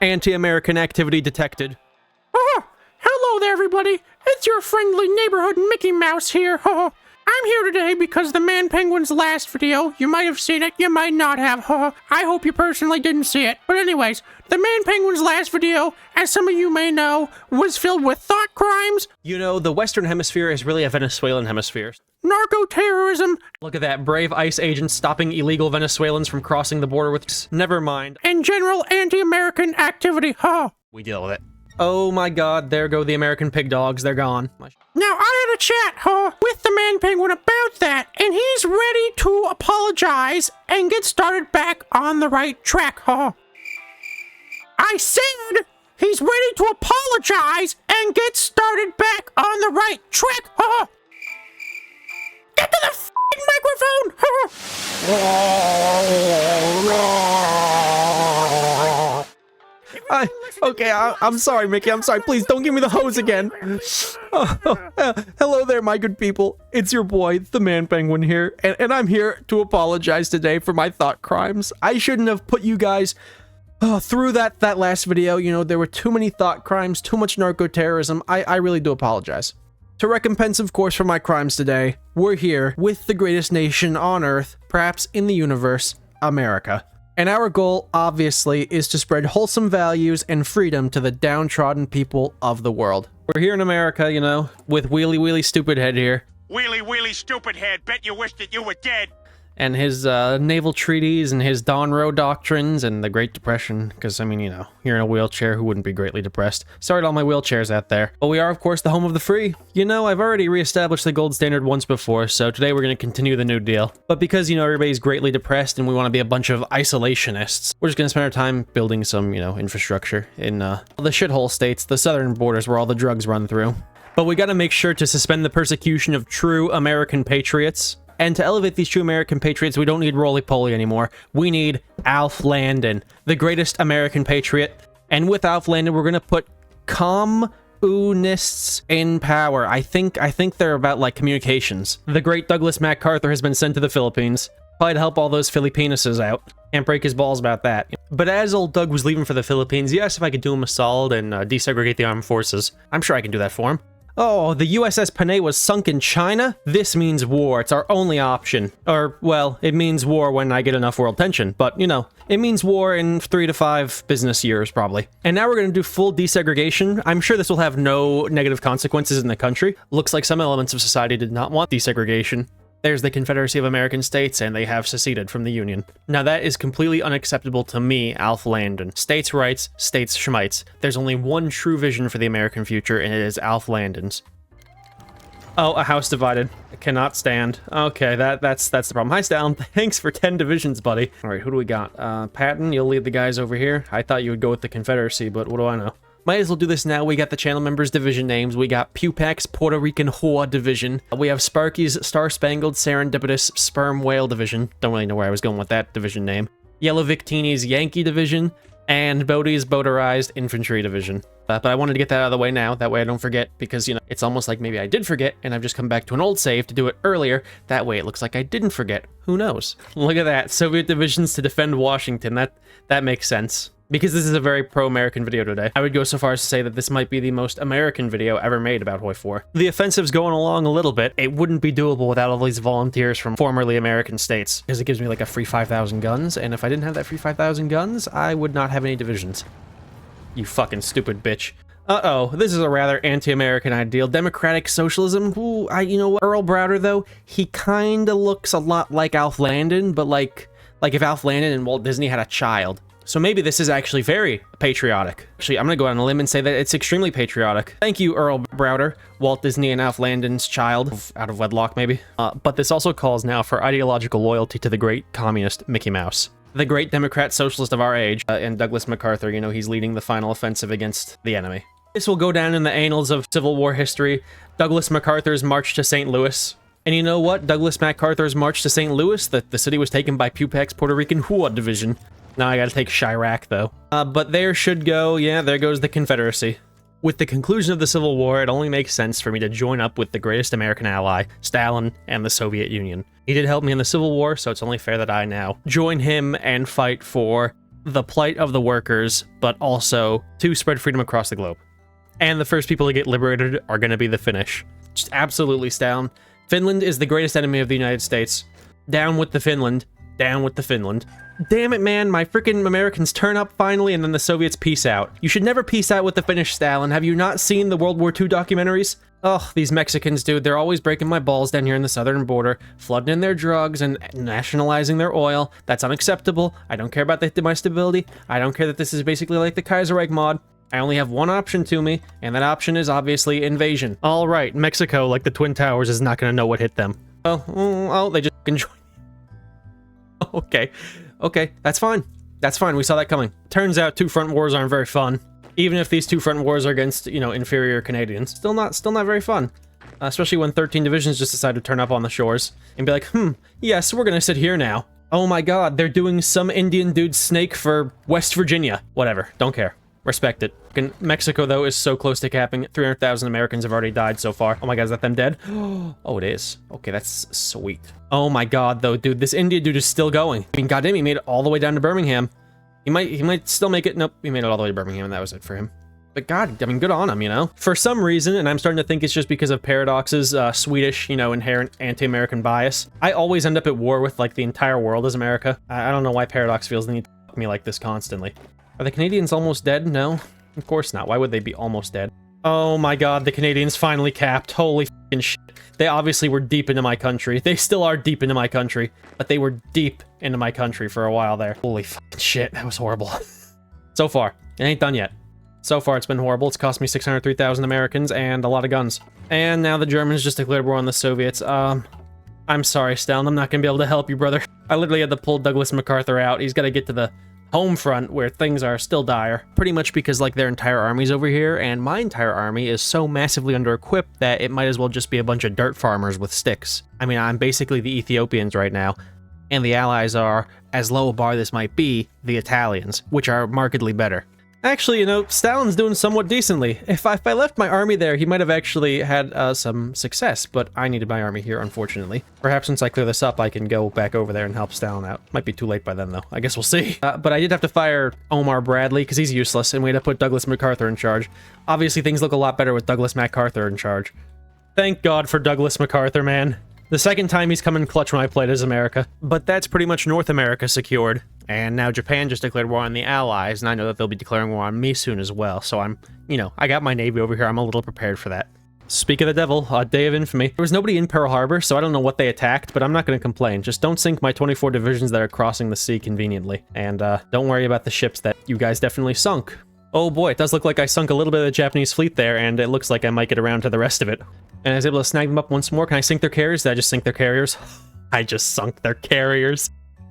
Anti-American activity detected. Hello there, everybody. It's your friendly neighborhood Mickey Mouse here. I'm here today because the Man Penguin's last video, you might have seen it, you might not have. I hope you personally didn't see it. But anyways, the Man Penguin's last video, as some of you may know, was filled with thought crimes. You know, the Western Hemisphere is really a Venezuelan hemisphere. Narco-terrorism. Look at that, brave ICE agents stopping illegal Venezuelans from crossing the border with... Never mind. And general anti-American activity. We deal with it. Oh my god, there go the American pig dogs, they're gone. Now, I had a chat, with the Man Penguin about that, and he's ready to apologize and get started back on the right track, I said he's ready to apologize and get started back on the right track, Get to the f***ing microphone, Okay, I'm sorry, Mickey, I'm sorry. Please don't give me the hose again. Hello there, my good people. It's your boy, the Man Penguin here, and I'm here to apologize today for my thought crimes. I shouldn't have put you guys through that last video. You know, there were too many thought crimes, too much narco-terrorism. I really do apologize. To recompense, of course, for my crimes today, we're here with the greatest nation on Earth, perhaps in the universe, America. And our goal, obviously, is to spread wholesome values and freedom to the downtrodden people of the world. We're here in America, you know, with Wheelie Stupid Head here. Wheelie Stupid Head, bet you wish that you were dead. And his naval treaties and his Don Roe doctrines and the Great Depression, because, I mean, you know, you're in a wheelchair, who wouldn't be greatly depressed? Sorry to all my wheelchairs out there. But we are, of course, the home of the free. You know, I've already reestablished the gold standard once before, so today we're going to continue the New Deal. But because, you know, everybody's greatly depressed and we want to be a bunch of isolationists, we're just going to spend our time building some, you know, infrastructure in the shithole states, the southern borders where all the drugs run through. But we got to make sure to suspend the persecution of true American patriots. And to elevate these true American patriots, we don't need roly-poly anymore. We need Alf Landon, the greatest American patriot. And with Alf Landon, we're going to put communists in power. I think they're about, like, communications. The great Douglas MacArthur has been sent to the Philippines. Probably to help all those Filipinuses out. Can't break his balls about that. But as old Doug was leaving for the Philippines, he asked if I could do him a solid and desegregate the armed forces. I'm sure I can do that for him. Oh, the USS Panay was sunk in China? This means war. It's our only option. Or, well, it means war when I get enough world tension. But, you know, it means war in 3 to 5 business years, probably. And now we're going to do full desegregation. I'm sure this will have no negative consequences in the country. Looks like some elements of society did not want desegregation. There's the Confederacy of American States, and they have seceded from the Union. Now that is completely unacceptable to me, Alf Landon. States' rights, states' schmites. There's only one true vision for the American future, and it is Alf Landon's. Oh, a house divided. I cannot stand. Okay, that's the problem. Hi, Stalin. Thanks for 10 divisions, buddy. All right, who do we got? Patton, you'll lead the guys over here. I thought you would go with the Confederacy, but what do I know? Might as well do this now. We got the channel members' division names. We got Pupac's Puerto Rican HOI division. We have Sparky's Star-Spangled Serendipitous Sperm Whale division. Don't really know where I was going with that division name. Yellow Victini's Yankee division. And Bodie's Boaterized Infantry division. But I wanted to get that out of the way now. That way I don't forget, because, you know, it's almost like maybe I did forget, and I've just come back to an old save to do it earlier. That way it looks like I didn't forget. Who knows? Look at that. Soviet divisions to defend Washington. That makes sense. Because this is a very pro-American video today. I would go so far as to say that this might be the most American video ever made about HOI4. The offensive's going along a little bit. It wouldn't be doable without all these volunteers from formerly American states, because it gives me like a free 5,000 guns, and if I didn't have that free 5,000 guns, I would not have any divisions. You fucking stupid bitch. Uh-oh, this is a rather anti-American ideal. Democratic socialism? Ooh, you know what? Earl Browder, though, he kinda looks a lot like Alf Landon, but like if Alf Landon and Walt Disney had a child. So maybe this is actually very patriotic. Actually, I'm gonna go out on a limb and say that it's extremely patriotic. Thank you, Earl Browder, Walt Disney and Alf Landon's child, out of wedlock maybe. But this also calls now for ideological loyalty to the great communist Mickey Mouse. The great Democrat socialist of our age, and Douglas MacArthur, you know, he's leading the final offensive against the enemy. This will go down in the annals of Civil War history, Douglas MacArthur's march to St. Louis. And you know what? Douglas MacArthur's march to St. Louis, the city was taken by Pupac's Puerto Rican HOI division. Now I gotta take Chirac, though. But there should go, yeah, there goes the Confederacy. With the conclusion of the Civil War, it only makes sense for me to join up with the greatest American ally, Stalin, and the Soviet Union. He did help me in the Civil War, so it's only fair that I now join him and fight for the plight of the workers, but also to spread freedom across the globe. And the first people to get liberated are going to be the Finnish. Just absolutely down. Finland is the greatest enemy of the United States. Down with the Finland. Down with the Finland. Damn it, man, my freaking Americans turn up finally, and then the Soviets peace out. You should never peace out with the Finnish, Stalin. Have you not seen the World War II documentaries? Ugh, these Mexicans, dude, they're always breaking my balls down here in the southern border, flooding in their drugs and nationalizing their oil. That's unacceptable. I don't care about my stability. I don't care that this is basically like the Kaiserreich mod. I only have one option to me, and that option is obviously invasion. All right, Mexico, like the Twin Towers, is not going to know what hit them. Oh, they just enjoy. Okay, that's fine. That's fine, we saw that coming. Turns out two front wars aren't very fun. Even if these two front wars are against, you know, inferior Canadians. Still not very fun. Especially when 13 divisions just decide to turn up on the shores and be like, yes, we're gonna sit here now. Oh my god, they're doing some Indian dude's snake for West Virginia. Whatever, don't care. Respect it. Mexico, though, is so close to capping. 300,000 Americans have already died so far. Oh my god, is that them dead? Oh, it is. Okay, that's sweet. Oh my god, though, dude, this India dude is still going. I mean, goddamn, he made it all the way down to Birmingham. He might still make it. Nope, he made it all the way to Birmingham, and that was it for him. But god, I mean, good on him, you know? For some reason, and I'm starting to think it's just because of Paradox's Swedish, you know, inherent anti-American bias, I always end up at war with, like, the entire world as America. I don't know why Paradox feels the need to fuck me like this constantly. Are the Canadians almost dead? No, of course not. Why would they be almost dead? Oh my god, the Canadians finally capped. Holy fucking shit. They obviously were deep into my country. They still are deep into my country, but they were deep into my country for a while there. Holy fucking shit, that was horrible. So far, it ain't done yet. So far, it's been horrible. It's cost me 603,000 Americans and a lot of guns. And now the Germans just declared war on the Soviets. I'm sorry, Stalin. I'm not gonna be able to help you, brother. I literally had to pull Douglas MacArthur out. He's gotta get to the home front where things are still dire. Pretty much because, like, their entire army's over here, and my entire army is so massively under-equipped that it might as well just be a bunch of dirt farmers with sticks. I mean, I'm basically the Ethiopians right now, and the Allies are, as low a bar this might be, the Italians, which are markedly better. Actually, you know, Stalin's doing somewhat decently. If I left my army there, he might have actually had some success, but I needed my army here, unfortunately. Perhaps once I clear this up, I can go back over there and help Stalin out. Might be too late by then, though. I guess we'll see. But I did have to fire Omar Bradley, because he's useless, and we had to put Douglas MacArthur in charge. Obviously, things look a lot better with Douglas MacArthur in charge. Thank God for Douglas MacArthur, man. The second time he's come in clutch when I played as America. But that's pretty much North America secured. And now Japan just declared war on the Allies, and I know that they'll be declaring war on me soon as well, so I'm, you know, I got my navy over here, I'm a little prepared for that. Speak of the devil, Day of Infamy. There was nobody in Pearl Harbor, so I don't know what they attacked, but I'm not going to complain. Just don't sink my 24 divisions that are crossing the sea conveniently. And don't worry about the ships that you guys definitely sunk. Oh boy, it does look like I sunk a little bit of the Japanese fleet there, and it looks like I might get around to the rest of it. And I was able to snag them up once more. Can I sink their carriers? Did I just sink their carriers? I just sunk their carriers.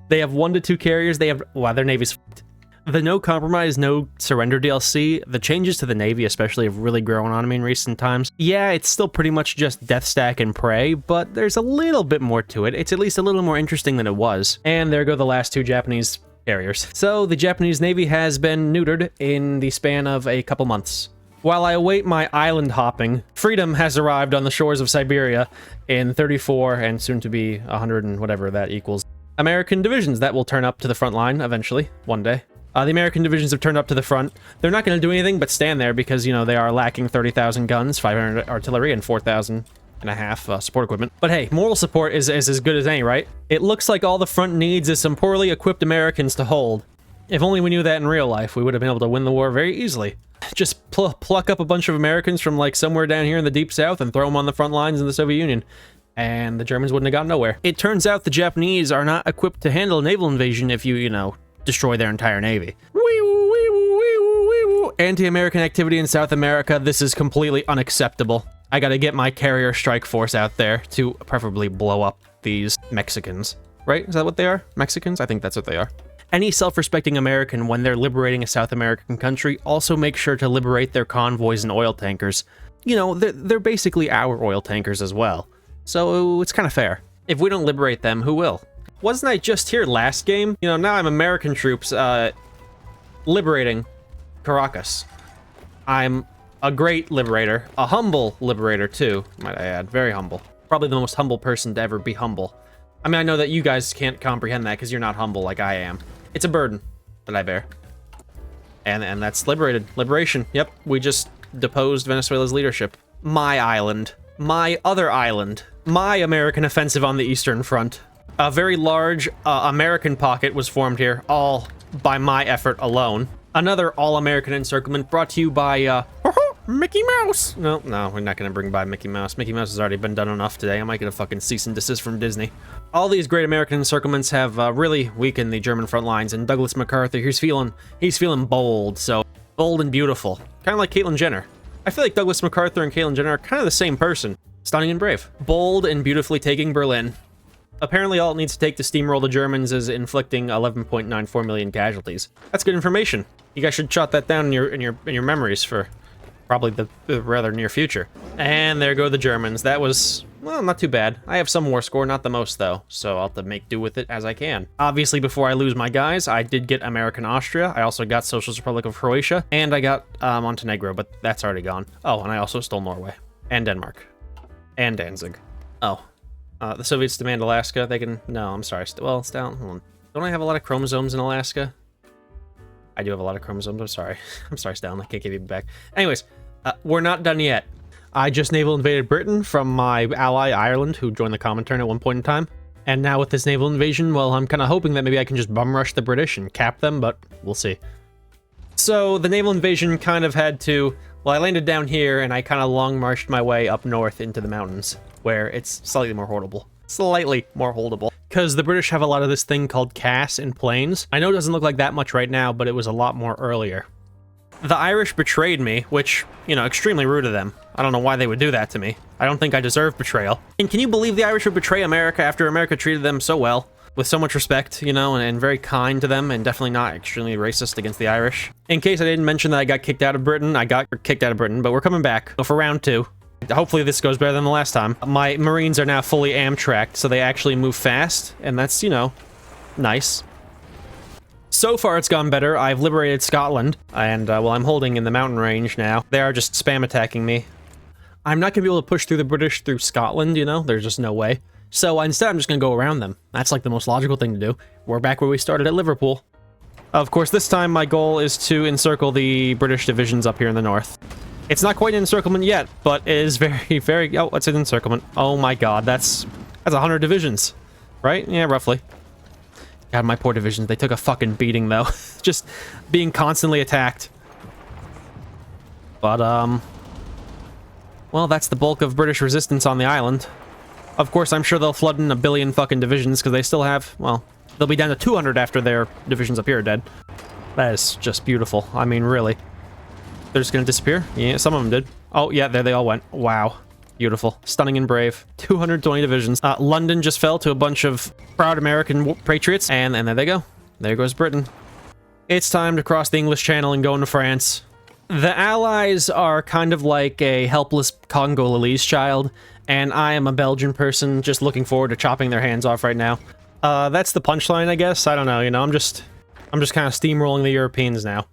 They have 1 to 2 carriers. They have... Wow, their navy's f***ed. The no compromise, no surrender DLC, the changes to the navy especially have really grown on me in recent times. Yeah, it's still pretty much just death stack and pray, but there's a little bit more to it. It's at least a little more interesting than it was. And there go the last 2 Japanese carriers. So the Japanese navy has been neutered in the span of a couple months. While I await my island hopping, freedom has arrived on the shores of Siberia in 34 and soon to be 100 and whatever that equals. American divisions that will turn up to the front line eventually, one day. The American divisions have turned up to the front. They're not going to do anything but stand there because, you know, they are lacking 30,000 guns, 500 artillery, and 4,000 and a half support equipment. But hey, moral support is as good as any, right? It looks like all the front needs is some poorly equipped Americans to hold. If only we knew that in real life, we would have been able to win the war very easily. Just pluck up a bunch of Americans from, like, somewhere down here in the Deep South and throw them on the front lines in the Soviet Union. And the Germans wouldn't have gotten nowhere. It turns out the Japanese are not equipped to handle a naval invasion if you know, destroy their entire navy. Anti-American activity in South America, this is completely unacceptable. I gotta get my carrier strike force out there to preferably blow up these Mexicans. Right? Is that what they are? Mexicans? I think that's what they are. Any self-respecting American, when they're liberating a South American country, also make sure to liberate their convoys and oil tankers. You know, they're basically our oil tankers as well. So it's kind of fair. If we don't liberate them, who will? Wasn't I just here last game? You know, now I'm American troops, liberating Caracas. I'm a great liberator. A humble liberator, too, might I add. Very humble. Probably the most humble person to ever be humble. I mean, I know that you guys can't comprehend that because you're not humble like I am. It's a burden. that I bear. And that's liberated. Liberation. Yep, we just deposed Venezuela's leadership. My island. My other island. My American offensive on the Eastern Front. A very large American pocket was formed here, all by my effort alone. Another all-American encirclement brought to you by, Mickey Mouse. No, we're not gonna bring by Mickey Mouse. Mickey Mouse has already been done enough today. I might get a fucking cease and desist from Disney. All these great American encirclements have really weakened the German front lines, and Douglas MacArthur, he's feeling bold, so bold and beautiful. Kind of like Caitlyn Jenner. I feel like Douglas MacArthur and Caitlyn Jenner are kind of the same person. Stunning and brave. Bold and beautifully taking Berlin. Apparently all it needs to take to steamroll the Germans is inflicting 11.94 million casualties. That's good information. You guys should jot that down in your memories for probably the rather near future. And there go the Germans. That was, well, not too bad. I have some war score, not the most though, so I'll have to make do with it as I can. Obviously, before I lose my guys, I did get American Austria. I also got Socialist Republic of Croatia, and I got Montenegro, but that's already gone. Oh, and I also stole Norway and Denmark and Danzig. Oh. The Soviets demand Alaska. They can... No, I'm sorry. Well, it's down. Hold on. Don't I have a lot of chromosomes in Alaska? I do have a lot of chromosomes. I'm sorry. I'm sorry, Stalin. I can't give you back. Anyways, we're not done yet. I just naval invaded Britain from my ally, Ireland, who joined the Comintern at one point in time. And now with this naval invasion, well, I'm kind of hoping that maybe I can just bum rush the British and cap them, but we'll see. So the naval invasion kind of had to... Well, I landed down here, and I kind of long marched my way up north into the mountains, where it's slightly more holdable. Slightly more holdable. Because the British have a lot of this thing called CAS in planes. I know it doesn't look like that much right now, but it was a lot more earlier. The Irish betrayed me, which, you know, extremely rude of them. I don't know why they would do that to me. I don't think I deserve betrayal. And can you believe the Irish would betray America after America treated them so well? With so much respect, you know, and very kind to them, and definitely not extremely racist against the Irish. In case I didn't mention that I got kicked out of Britain, I got kicked out of Britain, but we're coming back for round 2. Hopefully this goes better than the last time. My Marines are now fully Amtracked, so they actually move fast, and that's, you know, nice. So far it's gone better. I've liberated Scotland, and, well, I'm holding in the mountain range now. They are just spam attacking me. I'm not gonna be able to push through the British through Scotland, you know? There's just no way. So instead, I'm just gonna go around them. That's like the most logical thing to do. We're back where we started at Liverpool. Of course, this time my goal is to encircle the British divisions up here in the north. It's not quite an encirclement yet, but it is very, very... Oh, it's an encirclement. Oh my god, that's 100 divisions, right? Yeah, roughly. God, my poor divisions. They took a fucking beating, though. Just being constantly attacked. But, well, that's the bulk of British resistance on the island. Of course, I'm sure they'll flood in a billion fucking divisions, because they still have, well, they'll be down to 200 after their divisions up here are dead. That is just beautiful. I mean, really. They're just gonna disappear? Yeah, some of them did. Oh, yeah, there they all went. Wow. Beautiful. Stunning and brave. 220 divisions. London just fell to a bunch of proud American patriots, and there they go. There goes Britain. It's time to cross the English Channel and go into France. The Allies are kind of like a helpless Congolese child, and I am a Belgian person just looking forward to chopping their hands off right now. That's the punchline, I guess. I don't know, you know, I'm just kind of steamrolling the Europeans now.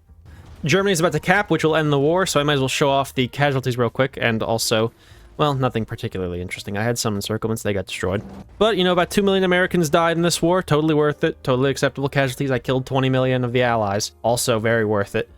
Germany's about to cap, which will end the war, so I might as well show off the casualties real quick, and also, well, nothing particularly interesting. I had some encirclements, they got destroyed. But, you know, about 2 million Americans died in this war, totally worth it, totally acceptable casualties. I killed 20 million of the Allies, also very worth it.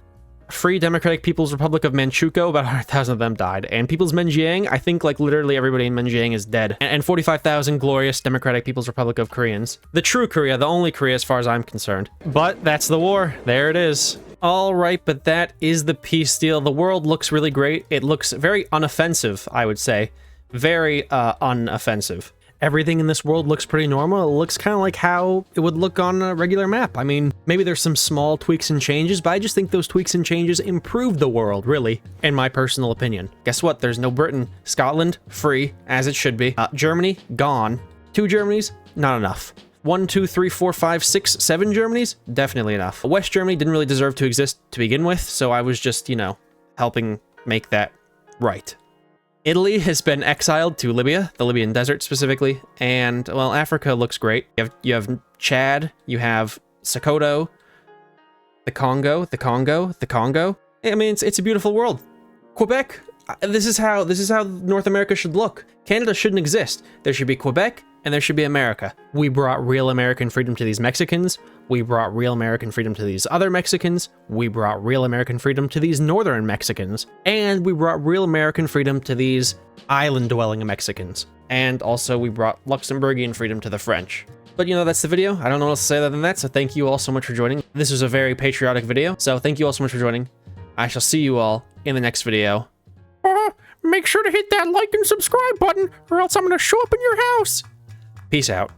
Free Democratic People's Republic of Manchukuo, about 100,000 of them died. And People's Menjiang, I think like literally everybody in Menjiang is dead. And 45,000 glorious Democratic People's Republic of Koreans. The true Korea, the only Korea as far as I'm concerned. But that's the war. There it is. All right, but that is the peace deal. The world looks really great. It looks very unoffensive, I would say. Very unoffensive. Everything in this world looks pretty normal. It looks kind of like how it would look on a regular map. I mean, maybe there's some small tweaks and changes, but I just think those tweaks and changes improve the world, really, in my personal opinion. Guess what? There's no Britain. Scotland, free, as it should be. Germany, gone. 2 Germanys, not enough. 1, 2, 3, 4, 5, 6, 7 Germanys, definitely enough. West Germany didn't really deserve to exist to begin with, so I was just, you know, helping make that right. Italy has been exiled to Libya, the Libyan desert specifically, and, well, Africa looks great. You have Chad, you have Sokoto, the Congo. I mean, it's a beautiful world. Quebec, this is how North America should look. Canada shouldn't exist. There should be Quebec, and there should be America. We brought real American freedom to these Mexicans. We brought real American freedom to these other Mexicans. We brought real American freedom to these northern Mexicans. And we brought real American freedom to these island-dwelling Mexicans. And also we brought Luxembourgian freedom to the French. But you know, that's the video. I don't know what else to say other than that, so thank you all so much for joining. This was a very patriotic video, so thank you all so much for joining. I shall see you all in the next video. Make sure to hit that like and subscribe button, or else I'm gonna show up in your house. Peace out.